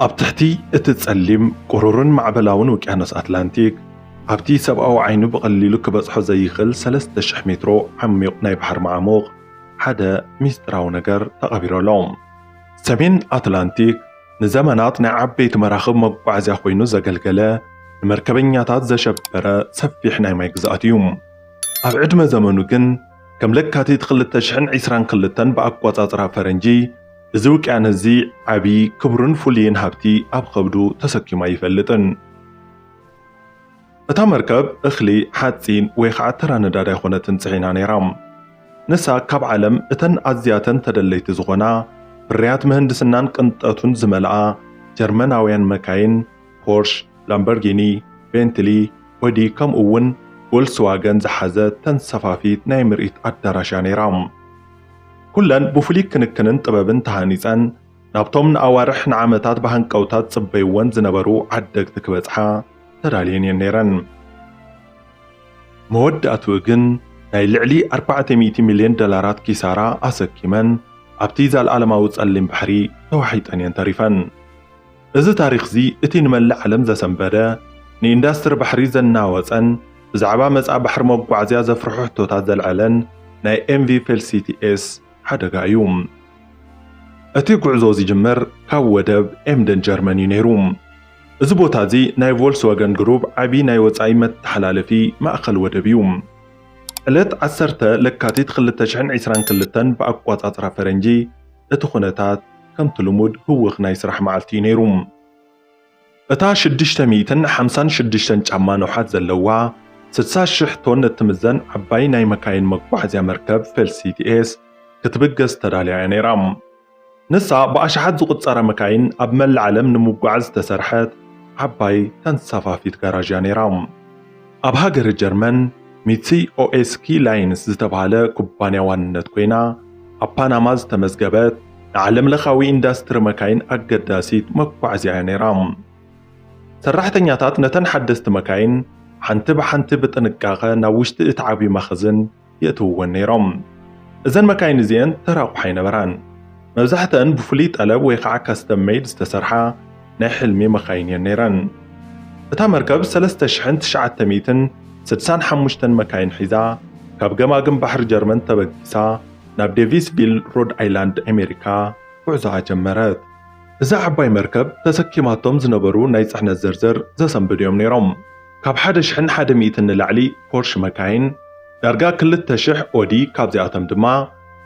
ኣብ ትሕቲ እቲ ጸሊም ቁሩርን ማዕበላውን ውቅያኖስ ኣትላንቲክ ኣብቲ ሰብኣዊ ዓይኑ ብቐሊሉ ክበጽሖ ዘይኽእል 3000 ሜትሮ ዓሚቝ ናይ ባሕሪ ማዕሙቕ ሓደ ሚስጥራዊ ነገር ተቐቢረሎም። ሰሜን ኣትላንቲክ ንዘመናት ናይ ዓበይቲ መራኽብ መጓዓዝያ ኮይኑ ዘገልገለ ንመርከበኛታት ዘሸበረ ሰፊሕ ናይ ማይ ግዝኣት እዩ። ኣብ ዕድመ ዘመኑ ግን ከም ለካቲት 2022 ብኣቆጻጽራ ፈረንጂ እዚ ውቅያኖስ እዚ ዓብዪ ክቡርን ፍሉይን ሃብቲ ኣብ ከብዱ ተሰኪማ ይፈልጥን። እታ መርከብ እኽሊ ሓፂን ወይ ከዓ ተራ ነዳድ ኣይኮነትን ጽዒና ነይራ። ንሳ ካብ ዓለም እተን ኣዝያተን ተደለይቲ ዝኾና ፍርያት ምህንድስናን ቅንጠቱን ዝመልኣ ጀርመናውያን መካይን ፖርሽ፣ ላምበርጊኒ፣ ቤንትሊ፣ ኦዲ ከምኡ እውን ቮልክስዋገን ዝሓዘት ተንሰፋፊት ናይ ምርኢት ኣዳራሽ ነይራ። ኩለን ብፍሉይ ክንክንን ጥበብን ተሃኒፀን ናብቶም ንኣዋርሕ ንዓመታት ብሃንቀውታት ጽበይወን ዝነበሩ ዓደግቲ ክበጽሓ ተዳልየን ነይረን። መወዳእቱ ግን ናይ ልዕሊ 400 ሚልዮን ዶላራት ኪሳራ ኣሰኪመን ኣብቲ ዘለኣለማዊ ጸሊም ባሕሪ ተዋሒጠን እየን ተሪፈን። እዚ ታሪኽ እዚ እቲ ንመላእ ዓለም ዘሰንበደ ንኢንዳስትሪ ባሕሪ ዘናወፀን ብዛዕባ መጻኢ ባሕሪ መጓዓዝያ ዘፍርሑ ሕቶታት ዘልዓለን ናይ ኤምቪ ፌልሲቲኤስ ሓደጋ እዩ። እቲ ጉዕዞ ዝጅመር ካብ ወደብ ኤምደን ጀርመን እዩ ነይሩ። እዚ ቦታ እዚ ናይ ቮልክስዋገን ግሩፕ ዓብዪ ናይ ወጻኢ መተሓላለፊ ማእኸል ወደብ እዩ። ዕለት 10 ለካቲት 2022 ብኣቆጻጽራ ፈረንጂ እቲ ኩነታት ከምቲ ልሙድ ህውኽ ናይ ስራሕ መዓልቲ እዩ ነይሩ። እታ 656 ጫማ ነውሓት ዘለዋ 60,000 ቶን እትምዘን ዓባይ ናይ መካይን መጓዓዝያ መርከብ ፌልሲቲኤስ ክትብገዝ ተዳልያ ነይራ። ንሳ ብኣሽሓት ዝቁጸረ መካይን ኣብ መላእ ዓለም ንምጓዓዝ ዝተሰርሐት ዓባይ ተንሳፋፊት ጋራዥ ነይራ። ኣብ ሃገር ጀርመን ሚትሲ ኦኤስኪ ላይንስ ዝተባሃለ ኩባንያ ዋንነት ኮይና ኣብ ፓናማ ዝተመዝገበት ንዓለም ለኻዊ ኢንዳስትሪ መካይን ኣገዳሲት መጓዓዝያ ነይራ። ሰራሕተኛታት ነተን ሓደስቲ መካይን ሓንቲ ብሓንቲ ብጥንቃቐ ናብ ውሽጢ እቲ ዓብዪ መኽዝን የእትውወን ነይሮም። እዘን መካይን እዚአን ተራቑሓ ኣይነበራን። መብዛሕትአን ብፍሉይ ጠለብ ወይ ከዓ ካስተም ሜድ ዝተሰርሓ ናይ ሕልሚ መካይን እየን ነይረን። እታ መርከብ 3965 መካይን ሒዛ ካብ ገማግም ባሕሪ ጀርመን ተበጊሳ ናብ ዴቪስቪል ሮድ ኣይላንድ ኣሜሪካ ጉዕዞኣ ጀመረት። እዛ ዓባይ መርከብ ተሰኪማቶም ዝነበሩ ናይ ጽዕነት ዝርዝር ዘሰንብዱ እዮም ነይሮም። ካብ 1,100 ንላዕሊ ፖርሽ መካይን፣ ዳርጋ 2,000 ኦዲ፣ ካብዚኣቶም ድማ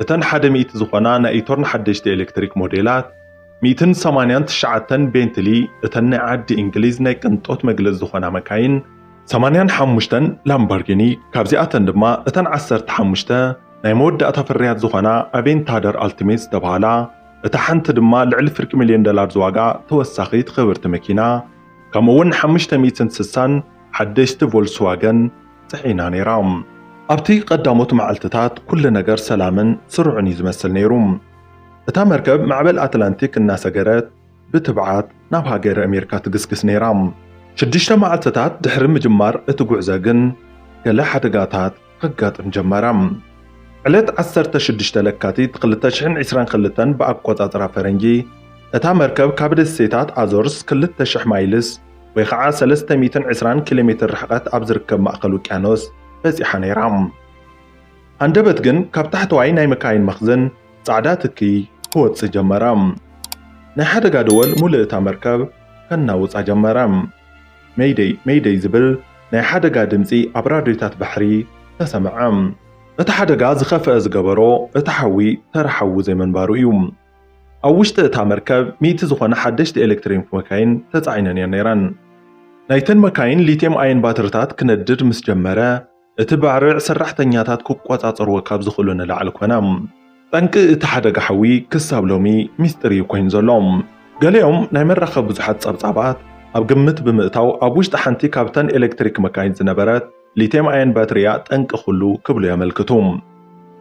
እተን 100 ዝኾና ናይ ኢቶርን ሓደሽቲ ኤሌክትሪክ ሞዴላት፣ 189 ቤንትሊ፣ እተን ናይ ዓዲ እንግሊዝ ናይ ቅንጦት መግለጽ ዝኾና መካይን፣ 85 ላምበርጊኒ፣ ካብዚኣተን ድማ እተን 15 ናይ መወዳእታ ፍርያት ዝኾና ኣቬንታደር ኣልቲሜት ዝተባሃላ፣ እታ ሓንቲ ድማ ልዕሊ $1 ሚልዮን ዝዋጋ ተወሳኺት ክብርቲ መኪና፣ ከምኡውን 560 ሓደሽቲ ቮልክስዋገን ጽዒና ነይራ። ኣብቲ ቀዳሞት መዓልትታት ኩሉ ነገር ሰላምን ስሩዕን እዩ ዝመስል ነይሩ። እታ መርከብ ማዕበል ኣትላንቲክ እናሰገረት ብትብዓት ናብ ሃገር ኣሜሪካ ትግስግስ ነይራ። 6 መዓልትታት ድሕሪ ምጅማር እቲ ጉዕዞ ግን ገለ ሓደጋታት ከጋጥም ጀመራ። ዕለት 16 ለካቲት 2022 ብኣቆጻጽራ ፈረንጂ እታ መርከብ ካብ ደሴታት ኣዞርስ 2,000 ማይልስ ወይ ከዓ 320 ኪሎ ሜትር ርሕቐት ኣብ ዝርከብ ማእከል ውቅያኖስ በፂሓ ነይራ። ኣንደበት ግን ካብ ታሕተዋይ ናይ መካይን መኽዘን ጻዕዳ ትኪ ክወጽእ ጀመረ። ናይ ሓደጋ ደወል ሙሉእ እታ መርከብ ከናውፃ ጀመረ። ሜይደይ ሜይደይ ዝብል ናይ ሓደጋ ድምፂ ኣብ ራድዮታት ባሕሪ ተሰምዐ። እቲ ሓደጋ ዝኸፍአ ዝገበሮ እቲ ሓዊ ተረሓዊ ዘይመንባሩ እዩ። ኣብ ውሽጢ እታ መርከብ 100 ዝኾነ ሓደሽቲ ኤሌክትሪክ መካይን ተጻዒነን እየን ነይረን። ናይተን መካይን ሊትየም ኣየን ባትሪታት ክነድድ ምስ ጀመረ እቲ ባዕርዕ ሰራሕተኛታት ክቆጻጸርዎ ካብ ዝኽእሉ ንላዕሊ ኮነ። ጠንቂ እቲ ሓደጋ ሓዊ ክሳብ ሎሚ ሚስጥሪ ኮይኑ ዘሎ። ገሊኦም ናይ መራኸቢ ብዙሓት ጸብጻባት ኣብ ግምት ብምእታው ኣብ ውሽጢ ሓንቲ ካብተን ኤሌክትሪክ መካይን ዝነበረት ሊትየም ኣየን ባትሪያ ጠንቂ ኩሉ ክብሉ የመልክቱ።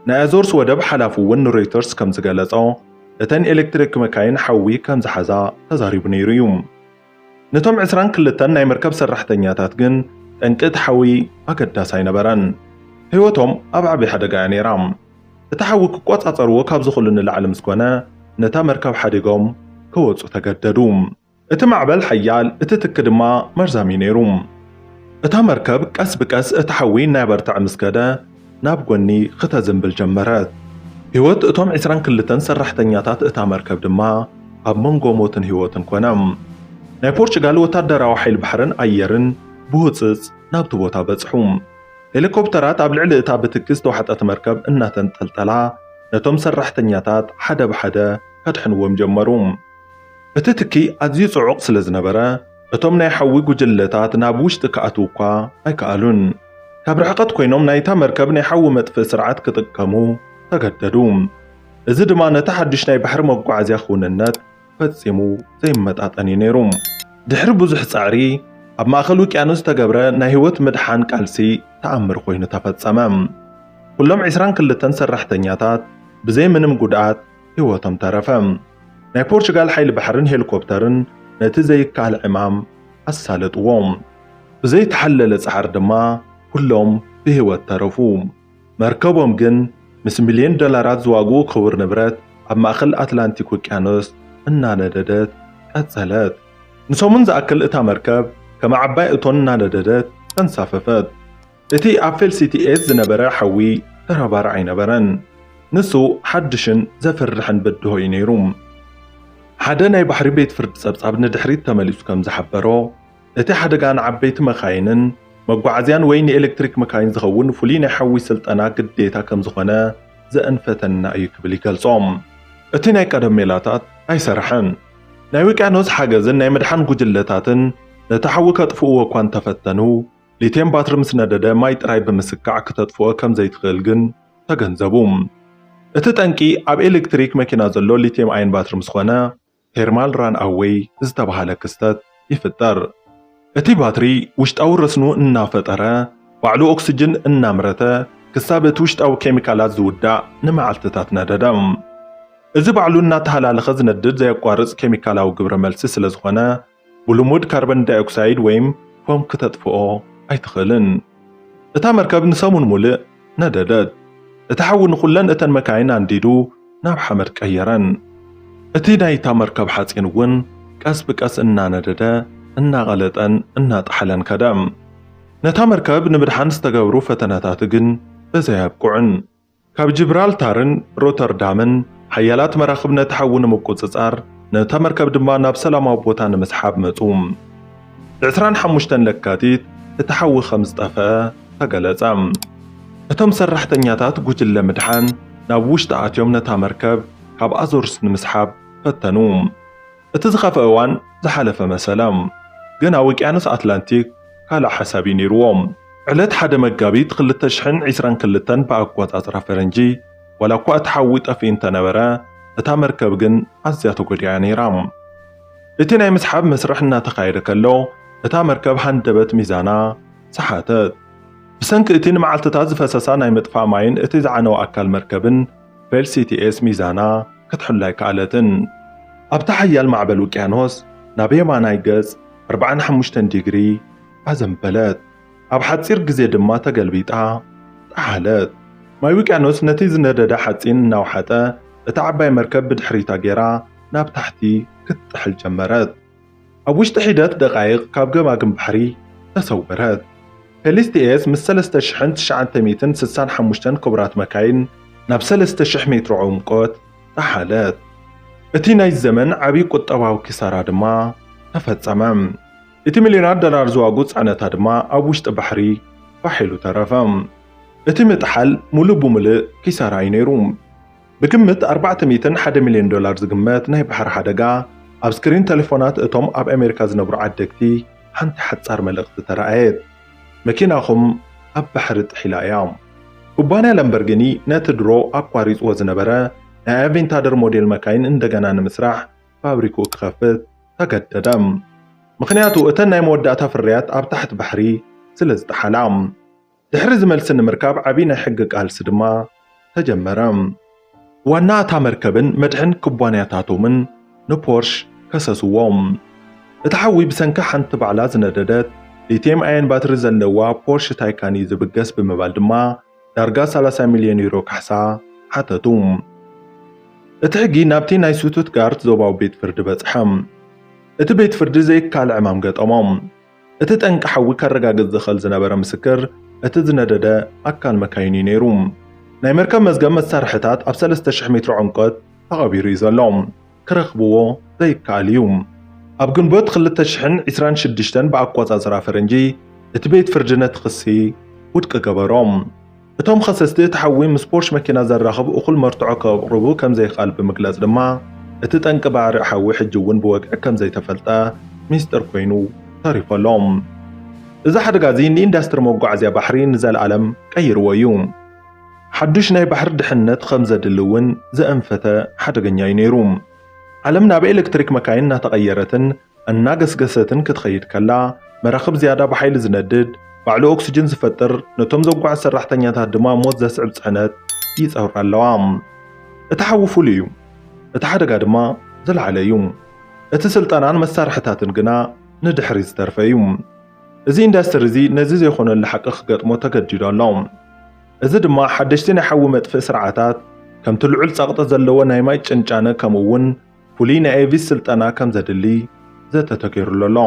ናይ ኣዞርስ ወደብ ሓላፉ እውን ሮይተርስ ከም ዝገለጾ እተን ኤሌክትሪክ መካይን ሓዊ ከም ዝሓዛ ተዛሪቡ ነይሩ እዩ። ነቶም 22 ናይ መርከብ ሰራሕተኛታት ግን ጠንቂ እቲ ሓዊ ኣገዳሲ ኣይነበረን። ህይወቶም ኣብ ዓብዪ ሓደጋ እያ ነይራ። እቲ ሓዊ ክቆጻጸርዎ ካብ ዝኽእሉ ንላዕሊ ምስ ኮነ ነታ መርከብ ሓዲጎም ክወፁ ተገደዱ። እቲ ማዕበል ሓያል እቲ ትክ ድማ መርዛሚ ነይሩ እታ መርከብ ቀስ ብቀስ እቲ ሓዊ ናይ በርትዕ ምስከደ ናብ ጎኒ ክተዝምብል ጀመረት ህይወት እቶም 22 ሰራሕተኛታት እታ መርከብ ድማ ኣብ መንጎ ሞትን ህይወትን ኮነም ናይ ፖርቹጋል ወታደራዊ ሓይሊ ባሕርን ኣየርን ብህፅፅ ናብቲ ቦታ በጽሑ ሄሊኮፕተራት ኣብ ልዕሊ እታ ብትክስ ተዋሕጠት መርከብ እናተንጠልጠላ ነቶም ሰራሕተኛታት ሓደ ብሓደ ከድሕንዎም ጀመሩ እቲ ትኪ ኣዝዩ ጽዑቕ ስለ ዝነበረ እቶም ናይ ሓዊ ጉጅለታት ናብ ውሽጢ ክኣትዉ እኳ ኣይከኣሉን ካብ ርሕቐት ኮይኖም ናይታ መርከብ ናይ ሓዊ መጥፍእ ስርዓት ክጥቀሙ ተገደዱ እዚ ድማ ነቲ ሓድሽ ናይ ባሕሪ መጓዓዝያ ክውንነት ፈጺሙ ዘይመጣጠን እዩ ነይሩ ድሕሪ ብዙሕ ጻዕሪ ኣብ ማእኸል ውቅያኖስ ዝተገብረ ናይ ህይወት ምድሓን ቃልሲ ተኣምር ኮይኑ ተፈጸመ ኩሎም 22 ሰራሕተኛታት ብዘይ ምንም ጉድኣት ህይወቶም ተረፈ ናይ ፖርቹጋል ሓይሊ ባሕርን ሄሊኮፕተርን ነቲ ዘይከኣል ዕማም ኣሳለጥዎም ብዘይ ተሓለለ ጻዕር ድማ ኩሎም ብህይወት ተረፉ መርከቦም ግን ምስ ሚልዮን ዶላራት ዝዋግኡ ክቡር ንብረት ኣብ ማእኸል ኣትላንቲክ ውቅያኖስ እናነደደት ቀጸለት ንሰሙን ዝኣክል እታ መርከብ ከም ዓባይ እቶን እናነደደት ተንሳፈፈት እቲ ኣብ ፌልሲቲኤስ ዝነበረ ሓዊ ተረባር ኣይነበረን ንሱ ሓድሽን ዘፍርሕን በድሆ እዩ ነይሩ ሓደ ናይ ባሕሪ ቤት ፍርዲ ጸብጻብ ንድሕሪት ተመሊሱ ከም ዝሓበሮ እቲ ሓደጋ ንዓበይቲ መካይንን መጓዓዝያን ወይ ንኤሌክትሪክ መካይን ዝኸውን ፍሉይ ናይ ሓዊ ስልጠና ግዴታ ከም ዝኾነ ዘእንፈተና እዩ ክብል ይገልጾም እቲ ናይ ቀደም ሜላታት ኣይሰርሐን ናይ ውቅያኖስ ሓገዝን ናይ ምድሓን ጉጅለታትን ነቲ ሓዊ ከጥፍእዎ እኳ እንተፈተኑ ሊትየም ባትሪ ምስ ነደደ ማይ ጥራይ ብምስካዕ ክተጥፍኦ ከም ዘይትኽእል ግን ተገንዘቡ እቲ ጠንቂ ኣብ ኤሌክትሪክ መኪና ዘሎ ሊትየም ኣየን ባትሪ ምስ ኮነ ቴርማል ራን ኣዌይ ዝተባሃለ ክስተት ይፍጠር እቲ ባትሪ ውሽጣዊ ረስኑ እናፈጠረ ባዕሉ ኦክሲጅን እናምረተ ክሳብ እቲ ውሽጣዊ ኬሚካላት ዝውዳእ ንመዓልትታት ነደደ እዚ ባዕሉ እናተሃላለኸ ዝነድድ ዘየቋርጽ ኬሚካላዊ ግብረ መልሲ ስለ ዝኾነ ብልሙድ ካርበን ዳይኦክሳይድ ወይም ፎም ክተጥፍኦ ኣይትኽእልን እታ መርከብ ንሰሙን ሙሉእ ነደደት እቲ ሓዊ ንኹለን እተን መካይን አንዲዱ ናብ ሓመድ ቀየረን እቲ ናይታ መርከብ ሓፂን እውን ቀስ ብቀስ እናነደደ እናቐለጠን እናጣሕለን ከደም ነታ መርከብ ንምድሓን ዝተገብሩ ፈተናታት ግን በዘያብቁዕን ካብ ጅብራልታርን ሮተርዳምን ሓያላት መራኽብ ነቲ ሓዊ ንምቁፅጻር ነታ መርከብ ድማ ናብ ሰላማዊ ቦታ ንምስሓብ መፁ 25 ለካቲት እቲ ሓዊ ከም ዝጠፍአ ተገለጸ እቶም ሰራሕተኛታት ጉጅለ ምድሓን ናብ ውሽጢ ኣትዮም ነታ መርከብ ካብ ኣዞርስ ንምስሓብ ፈተኑ እቲ ዝኸፍአ እዋን ዝሓለፈ መሰለም ግን ኣብ ውቅያኖስ ኣትላንቲክ ካልእ ሓሳብ ነይርዎም ዕለት 1 መጋቢት 2022 ብኣቆጻጽራ ፈረንጂ ወላ እኳ እቲ ሓዊ ጠፊኡ እንተነበረ እታ መርከብ ግን ኣዝያ ተጎዲኣ ነይራ እቲ ናይ ምስሓብ መስርሕ እናተኻየደ ከሎ እታ መርከብ ሃንደበት ሚዛና ሰሓተት ብሰንኪ እቲ ንመዓልትታት ዝፈሰሳ ናይ ምጥፋእ ማይን እቲ ዝዓነወ ኣካል መርከብን ፌልሲቲኤስ ሚዛና ክትሕላይ ከኣለትን ኣብታ ሓያል ማዕበል ውቅያኖስ ናብ የማናይ ገጽ 45 ዲግሪ ኣዘንበለት ኣብ ሓፂር ግዜ ድማ ተገልቢጣ ጣሓለት ማይ ውቅያኖስ ነቲ ዝነደደ ሓፂን እናውሓጠ እታ ዓባይ መርከብ ብድሕሪታ ገይራ ናብ ታሕቲ ክትጥሕል ጀመረት ኣብ ውሽጢ ሒደት ደቃይቕ ካብ ገማግም ባሕሪ ተሰውረት ፌልሲቲኤስ ምስ 3965 ክቡራት መካይን ናብ 3000 ሜትሮ ዕምቆት ጣሓለት እቲ ናይ ዘመን ዓብይ ቁጠባዊ ኪሳራ ድማ ተፈጸመ እቲ ሚልዮናት ዶላር ዝዋግኡ ጻዕነታ ድማ ኣብ ውሽጢ ባሕሪ ፋሒሉ ተረፈ እቲ ምጥሓል ሙሉእ ብሙሉእ ኪሳራ እዩ ነይሩ ብግምት 401 ሚልዮን ዶላር ዝግመት ናይ ባሕሪ ሓደጋ ኣብ ስክሪን ቴሌፎናት እቶም ኣብ ኣሜሪካ ዝነብሩ ዓደግቲ ሓንቲ ሓጻር መልእኽቲ ተረኣየት መኪናኹም ኣብ ባሕሪ ጥሒላ እያ ኩባንያ ላምበርጊኒ ነቲ ድሮ ኣቋሪፅዎ ዝነበረ ናይ ኣቬንታደር ሞዴል መካይን እንደገና ንምስራሕ ፋብሪክኡ ክኸፍት ተገደደ ምክንያቱ እተን ናይ መወዳእታ ፍርያት ኣብ ታሕቲ ባሕሪ ስለ ዝጠሓላ ድሕሪ ዝመልሲ ንምርካብ ዓብይ ናይ ሕጊ ቃልሲ ድማ ተጀመረ ዋና እታ መርከብን መድሕን ኩባንያታቶምን ንፖርሽ ከሰስዎም እቲ ሓዊ ብሰንኪ ሓንቲ ባዕላ ዝነደደት ሊትየም ኣየን ባትሪ ዘለዋ ፖርሽ ታይካኒ ዝብገስ ብምባል ድማ ዳርጋ 30 ሚልዮን ዩሮ ካሕሳ ሓተቱ እቲ ሕጊ ናብቲ ናይ ስቱትጋርት ዞባዊ ቤት ፍርዲ በጽሐ እቲ ቤት ፍርዲ ዘይካልዕ ዕማም ገጠሞም እቲ ጠንቂ ሓዊ ከረጋግጽ ዝኽእል ዝነበረ ምስክር እቲ ዝነደደ ኣካል መካይን ነይሩ ናይ መርከብ መዝገብ መሳርሕታት ኣብ 3000 ሜትሮ ዕምቆት ተቐቢሩ እዩ ዘሎ ክረኽብዎ ዘይከኣል እዩ ኣብ ግንቦት 2026 ብኣቆጻጽራ ፈረንጂ እቲ ቤት ፍርዲ ነቲ ክሲ ውድቂ ገበሮም እቶም ኸሰስቲ እቲ ሓዊ ምስ ፖርሽ መኪና ዘራኽብ እኹል መርትዖ ከቕርቡ ከም ዘይከኣል ብምግላጽ ድማ እቲ ጠንቂ ባዕሪ ሓዊ ሕጂ እውን ብወግዒ ከም ዘይተፈልጠ ሚስጥር ኮይኑ ተሪፈሎም እዚ ሓደጋ እዚ ንኢንዳስትሪ መጓዓዝያ ባሕሪ ንዘለዓለም ቀይርዎ እዩ ሓዱሽ ናይ ባሕሪ ድሕነት ከም ዘድሊ እውን ዘአንፈተ ሓደገኛ እዩ ነይሩ ዓለም ናብ ኤሌክትሪክ መካይን እናተቐየረትን እናገስገሰትን ክትኸይድ ከላ መራኽብ ዝያዳ ብሓይሊ ዝነድድ ባዕሉ ኦክሲጅን ዝፈጥር ነቶም ዘጓዓዝ ሰራሕተኛታት ድማ ሞት ዘስዕብ ጽዕነት ይጸውር ኣለዋ እቲ ሓዊ ፍሉይ እዩ እቲ ሓደጋ ድማ ዝለዓለ እዩ እቲ ስልጠናን መሳርሕታትን ግና ንድሕሪ ዝተርፈ እዩ እዚ ኢንዳስትሪ እዚ ነዚ ዘይኮነሉ ሓቂ ክገጥሞ ተገዲዱ ኣሎ እዚ ድማ ሓደሽቲ ናይ ሓዊ መጥፍእ ስርዓታት ከምቲ ልዑል ጸቕጢ ዘለዎ ናይ ማይ ጭንጫነ ከምኡውን ፍሉይ ናይ ኤቪስ ስልጠና ከም ዘድሊ ዘተተገይሩሉ ኣሎ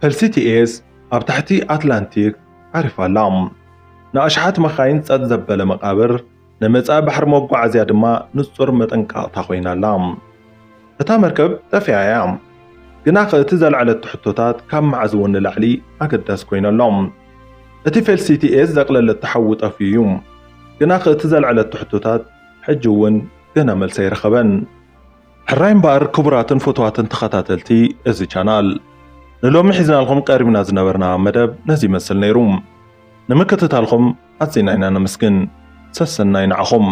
ፐልሲቲኤስ ኣብ ታሕቲ ኣትላንቲክ ዓሪፋ ኣላ ንኣሽሓት መኻይን ጸጥ ዘበለ መቓብር ንመጻኢ ባሕሪ መጓዓዝያ ድማ ንጹር መጠንቀቕታ ኮይና ኣላ እታ መርከብ ጠፊያ እያ ግና እቲ ዘለዓለት ሕቶታት ካብ መዓዝ እውን ንላዕሊ ኣገዳሲ ኮይኑ ኣሎ እቲ ፐልሲቲኤስ ዘቕለለት ተሓዊ ጠፍዩ እዩ ግና እቲ ዘለዓለት ሕቶታት ሕጂ እውን ገና መልሲ ኣይረኸበን ሕራይ እምበር ክቡራትን ፍትዋትን ተኸታተልቲ እዚ ቻናል ንሎሚ ሒዝናልኩም ቀሪብና ዝነበርና መደብ ነዚ ይመስል ነይሩ ንምክትታልኩም ኣዝና ኢና ነመስግን ሰሰናይ ንዓኹም